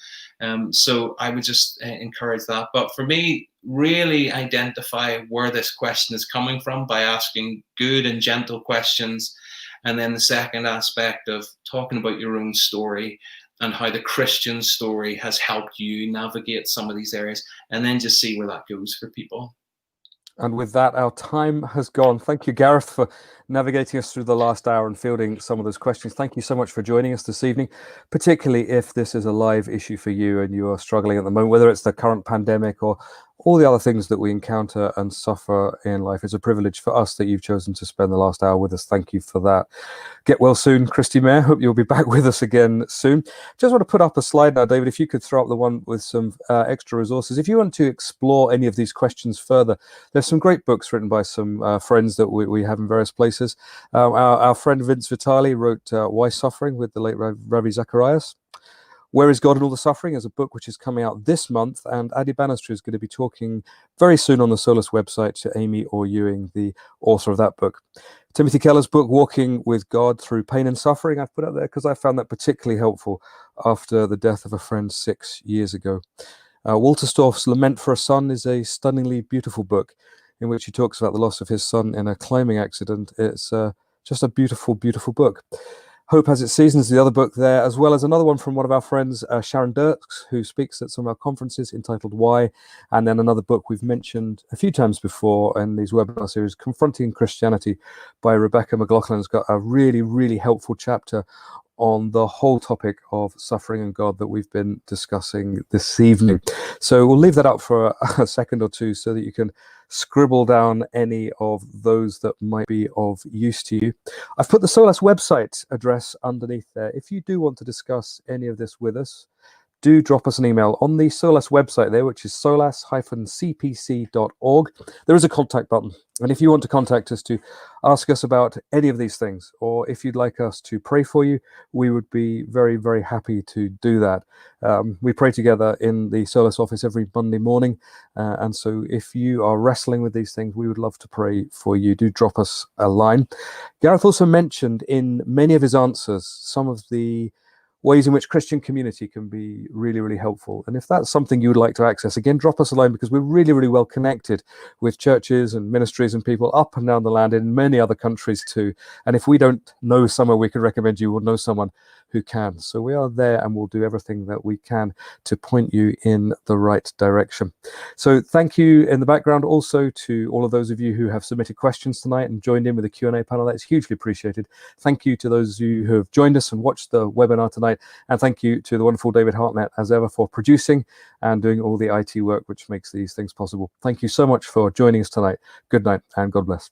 So I would just encourage that. But for me, really identify where this question is coming from by asking good and gentle questions. And then the second aspect of talking about your own story and how the Christian story has helped you navigate some of these areas, and then just see where that goes for people. And with that, our time has gone. Thank you, Gareth, for navigating us through the last hour and fielding some of those questions. Thank you so much for joining us this evening, particularly if this is a live issue for you and you are struggling at the moment, whether it's the current pandemic or all the other things that we encounter and suffer in life. It's a privilege for us that you've chosen to spend the last hour with us. Thank you for that. Get well soon, Kristi Mair. Hope you'll be back with us again soon. Just want to put up a slide now, David, if you could throw up the one with some extra resources. If you want to explore any of these questions further, there's some great books written by some friends that we have in various places. Our friend Vince Vitale wrote Why Suffering with the late Ravi Zacharias. Where is God in All the Suffering is a book which is coming out this month, and Adi Bannister is going to be talking very soon on the Solus website to Amy Orr Ewing, the author of that book. Timothy Keller's book, Walking with God Through Pain and Suffering, I've put up there because I found that particularly helpful after the death of a friend 6 years ago. Walter Storff's Lament for a Son is a stunningly beautiful book in which he talks about the loss of his son in a climbing accident. It's just a beautiful, beautiful book. Hope Has Its Seasons, the other book there, as well as another one from one of our friends, Sharon Dirks, who speaks at some of our conferences, entitled Why, and then another book we've mentioned a few times before in these webinar series, Confronting Christianity by Rebecca McLaughlin. Has got a really, really helpful chapter on the whole topic of suffering and God that we've been discussing this evening. So we'll leave that up for a second or two so that you can scribble down any of those that might be of use to you. I've put the Solus website address underneath there. If you do want to discuss any of this with us, do drop us an email on the Solus website there, which is solas-cpc.org. There is a contact button. And if you want to contact us to ask us about any of these things, or if you'd like us to pray for you, we would be very, very happy to do that. We pray together in the Solus office every Monday morning. And so if you are wrestling with these things, we would love to pray for you. Do drop us a line. Gareth also mentioned in many of his answers some of the ways in which Christian community can be really, really helpful. And if that's something you would like to access, again, drop us a line, because we're really, really well connected with churches and ministries and people up and down the land in many other countries too. And if we don't know somewhere we can recommend you, we'll know someone who can. So we are there, and we'll do everything that we can to point you in the right direction. So thank you in the background also to all of those of you who have submitted questions tonight and joined in with the Q&A panel. That's hugely appreciated. Thank you to those of you who have joined us and watched the webinar tonight. And thank you to the wonderful David Hartnett, as ever, for producing and doing all the IT work which makes these things possible. Thank you so much for joining us tonight. Good night and God bless.